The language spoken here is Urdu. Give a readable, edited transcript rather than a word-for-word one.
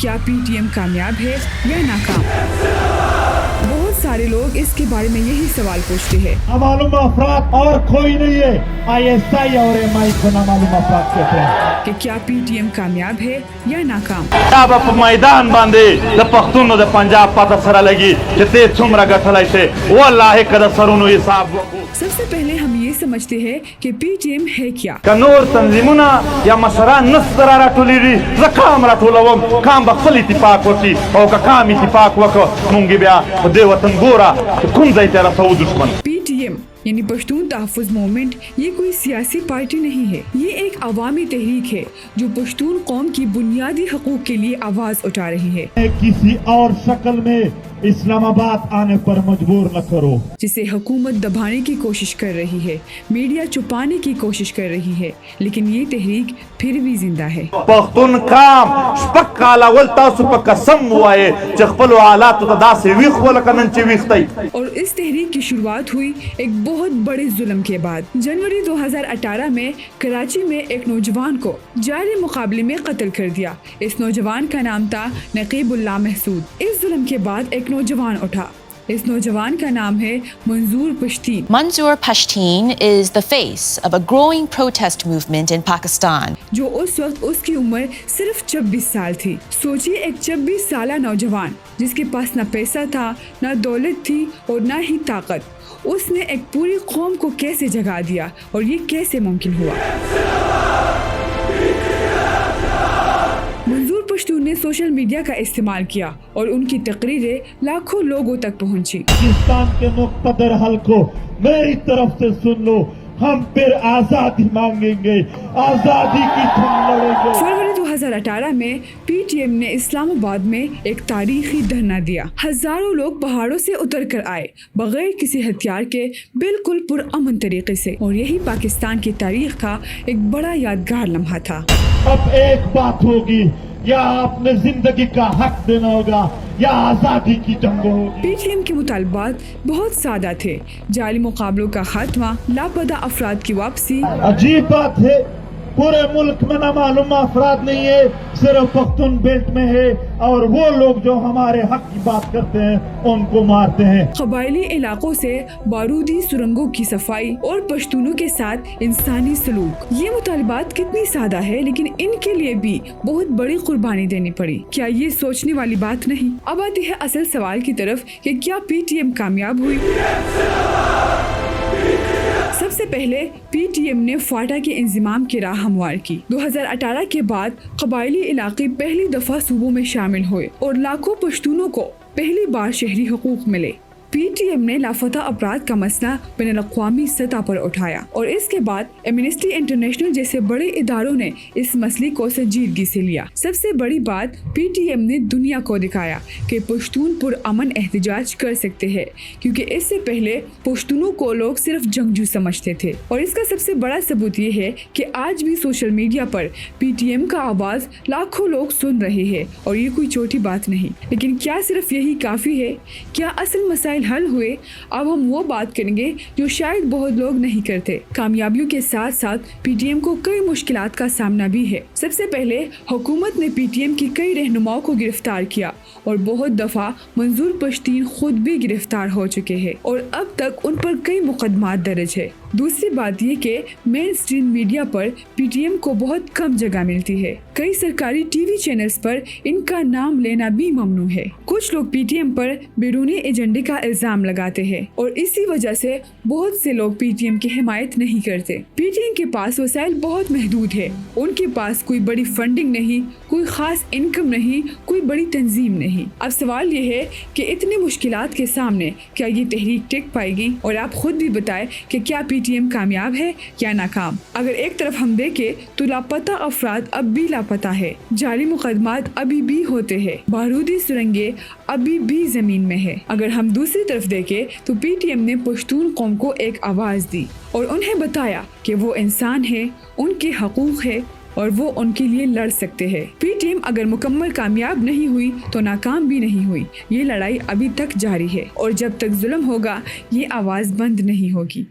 کیا پی ٹی ایم کامیاب ہے یا ناکام؟ بہت سارے لوگ اس کے بارے میں یہی سوال پوچھتے ہیں۔ نامعلوم افراد اور کوئی نہیں ہے، ISI اور MI کو نامعلوم افراد کہتے ہیں کہ کیا پی ٹی ایم کامیاب ہے یا ناکام؟ دا په میدان باندې د پښتون د پنجاب پته سره لګي چې ته څومره ګټلای شي والله کده سرونو حساب وکړو۔ سب سے پہلے ہم یہ سمجھتے ہیں کہ پی ٹی ایم ہے کیا۔ که نور تنظیمونه یا مشران نس را راټولېږي زه کام راټولوم، کام به خپل اتفاق وکړي او که کام اتفاق وکړو مونږ بیا په دې وطن ګوره کوم ځای ته رسوو دشمن۔ پی ٹی ایم یعنی پشتون تحفظ موومنٹ یہ کوئی سیاسی پارٹی نہیں ہے، یہ ایک عوامی تحریک ہے جو پشتون قوم کی بنیادی حقوق کے لیے آواز اٹھا رہی ہے۔ کسی اور شکل میں اسلام آباد آنے پر مجبور نہ کرو، جسے حکومت دبانے کی کوشش کر رہی ہے، میڈیا چھپانے کی کوشش کر رہی ہے، لیکن یہ تحریک پھر بھی زندہ ہے۔ پښتون کام شپږ کاله ول تاسو په قسم ووایې چې خپلو حالاتو ته داسې ویښ ولکه نن چې ویښ دی۔ اور اس تحریک کی شروعات ہوئی ایک بہت بڑے ظلم کے بعد۔ جنوری 2018 میں کراچی میں ایک نوجوان کو جاری مقابلے میں قتل کر دیا۔ اس نوجوان کا نام تھا نقیب اللہ محسود۔ اس ظلم کے بعد ایک نوجوان اٹھا، اس نوجوان کا نام ہے منظور Pashteen. Manzoor Pashtun is the face of a growing protest movement in Pakistan. جو اس وقت اس کی عمر صرف 26 سال تھی۔ سوچیے ایک 26 سالہ نوجوان جس کے پاس نہ پیسہ تھا، نہ دولت تھی اور نہ ہی طاقت، اس نے ایک پوری قوم کو کیسے جگا دیا اور یہ کیسے ممکن ہوا؟ منظور پشتون نے سوشل میڈیا کا استعمال کیا اور ان کی تقریریں لاکھوں لوگوں تک پہنچی۔ پاکستان کے مقتدر حلقوں میری طرف سے سن لو، ہم پھر آزادی مانگیں گے، آزادی کی تم لڑیں گے۔ فروری 2018 میں پی ٹی ایم نے اسلام آباد میں ایک تاریخی دھرنا دیا۔ ہزاروں لوگ پہاڑوں سے اتر کر آئے بغیر کسی ہتھیار کے، بالکل پرامن طریقے سے، اور یہی پاکستان کی تاریخ کا ایک بڑا یادگار لمحہ تھا۔ اب ایک بات ہوگی، یا آپ نے زندگی کا حق دینا ہوگا یا آزادی کی جنگ ہوگی۔ پی ٹی ایم کے مطالبات بہت سادہ تھے: جعلی مقابلوں کا خاتمہ، لاپتہ افراد کی واپسی۔ عجیب بات ہے، پورے ملک میں نامعلوم افراد نہیں ہے، صرف پختون بیلٹ میں ہے، اور وہ لوگ جو ہمارے حق کی بات کرتے ہیں ان کو مارتے ہیں۔ قبائلی علاقوں سے بارودی سرنگوں کی صفائی اور پشتونوں کے ساتھ انسانی سلوک۔ یہ مطالبات کتنی سادہ ہے، لیکن ان کے لیے بھی بہت بڑی قربانی دینی پڑی۔ کیا یہ سوچنے والی بات نہیں؟ اب آتی ہے اصل سوال کی طرف کہ کیا پی ٹی ایم کامیاب ہوئی؟ سب سے پہلے پی ٹی ایم نے فاٹا کے انضمام کی راہ ہموار کی۔ 2018 کے بعد قبائلی علاقے پہلی دفعہ صوبوں میں شامل ہوئے اور لاکھوں پشتونوں کو پہلی بار شہری حقوق ملے۔ پی ٹی ایم نے لاپتہ افراد کا مسئلہ بین الاقوامی سطح پر اٹھایا اور اس کے بعد ایمنسٹی انٹرنیشنل جیسے بڑے اداروں نے اس مسئلے کو سنجیدگی سے لیا۔ سب سے بڑی بات، پی ٹی ایم نے دنیا کو دکھایا کہ پشتون پرامن احتجاج کر سکتے ہیں، کیونکہ اس سے پہلے پشتونوں کو لوگ صرف جنگجو سمجھتے تھے۔ اور اس کا سب سے بڑا ثبوت یہ ہے کہ آج بھی سوشل میڈیا پر پی ٹی ایم کا آواز لاکھوں لوگ سن رہے ہیں، اور یہ کوئی چھوٹی بات نہیں۔ لیکن کیا صرف یہی کافی ہے؟ کیا اصل مسائل حل ہوئے؟ اب ہم وہ بات کریں گے جو شاید بہت لوگ نہیں کرتے۔ کامیابیوں کے ساتھ ساتھ پی ٹی ایم کو کئی مشکلات کا سامنا بھی ہے۔ سب سے پہلے حکومت نے پی ٹی ایم کی کئی رہنماؤں کو گرفتار کیا اور بہت دفعہ منظور پشتین خود بھی گرفتار ہو چکے ہیں اور اب تک ان پر کئی مقدمات درج ہے۔ دوسری بات یہ کہ مین اسٹریم میڈیا پر پی ٹی ایم کو بہت کم جگہ ملتی ہے۔ کئی سرکاری ٹی وی چینلز پر ان کا نام لینا بھی ممنوع ہے۔ کچھ لوگ پی ٹی ایم پر بیرونی ایجنڈے کا الزام لگاتے ہیں اور اسی وجہ سے بہت سے لوگ پی ٹی ایم کی حمایت نہیں کرتے۔ پی ٹی ایم کے پاس وسائل بہت محدود ہے، ان کے پاس کوئی بڑی فنڈنگ نہیں، کوئی خاص انکم نہیں، کوئی بڑی تنظیم نہیں۔ اب سوال یہ ہے کہ اتنی مشکلات کے سامنے کیا یہ تحریک ٹک پائے گی؟ اور آپ خود بھی بتائیں کہ کیا پی ٹی ایم کامیاب ہے یا ناکام؟ اگر ایک طرف ہم دیکھیں تو لاپتہ افراد اب بھی لاپتہ ہے، جعلی مقدمات ابھی بھی ہوتے ہیں، بارودی سرنگیں ابھی بھی زمین میں ہے۔ اگر ہم دوسری طرف دیکھیں تو پی ٹی ایم نے پشتون قوم کو ایک آواز دی اور انہیں بتایا کہ وہ انسان ہے، ان کے حقوق ہے اور وہ ان کے لیے لڑ سکتے ہیں۔ پی ٹی ایم اگر مکمل کامیاب نہیں ہوئی تو ناکام بھی نہیں ہوئی۔ یہ لڑائی ابھی تک جاری ہے اور جب تک ظلم ہوگا یہ آواز بند نہیں ہوگی۔